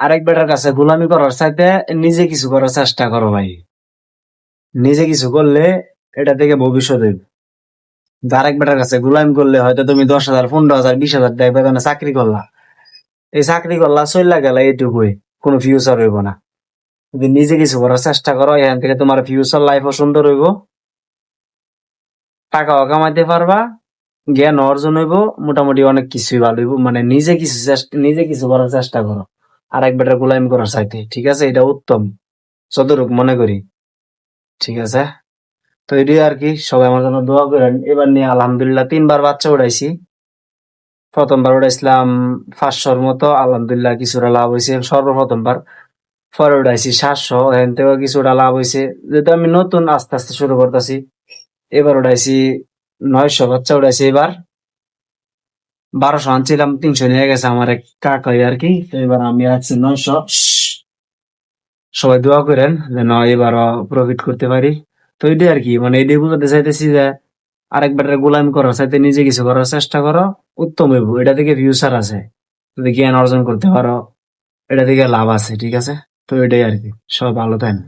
আরেক বেটার কাছে গোলামি করার চাইতে নিজে কিছু করার চেষ্টা করো ভাই। নিজে কিছু করলে এটা থেকে ভবিষ্যৎ হইবে। কিন্তু আরেক বেটার কাছে গোলামি করলে হয়তো তুমি 10,000, 15,000, 20,000 টাকা বেতনে চাকরি করলা। এই চাকরি করলা চইলা গেলা এইটুকুই, কোনো ফিউচার হইব না। যদি নিজে কিছু করার চেষ্টা করো, এখান থেকে তোমার ফিউচার লাইফও সুন্দর হইব, টাকাও কামাইতে পারবা, জ্ঞান অর্জন হইব, মোটামুটি অনেক কিছুই ভালো হইব। মানে নিজে কিছু করার চেষ্টা করো, আর এক বেটার গোলামি করার চাইতে। ঠিক আছে, এটা উত্তম যতটুকু মনে করি। ঠিক আছে, তো এটাই আর কি। সবাই আমার জন্য দোয়া করেন। এবার নিয়ে আলহামদুলিল্লাহ 3 বার বাচ্চা উঠাইছি। প্রথমবার উঠাইছিলাম 500-র মতো, আলহামদুলিল্লাহ কিছুটা লাভ হয়েছে সর্বপ্রথমবার। পরে উঠাইছি 700, এখান থেকেও কিছুটা লাভ হয়েছে। যেহেতু আমি নতুন, আস্তে আস্তে শুরু করতেছি। এবার উঠাইছি 900 বাচ্চা উঠাইছি। এবার 1200 আনছিলাম, 300 নিয়ে গেছে আমার এক কাকাই আর কি। তো এবার আমি আছি 900। সবাই দোয়া করেন যেন এবারও প্রফিট করতে পারি। তো এটাই আর কি, মানে এটাই বুঝাতে চাইতেছি যে আরেকবার গোলামি করার চাইতে নিজে কিছু করার চেষ্টা করো, উত্তম হইব। এটা থেকে ফিউচার আছে, যদি জ্ঞান অর্জন করতে পারো, এটা থেকে লাভ আছে। ঠিক আছে, তো এটাই আর কি। সব ভালো থাকেন।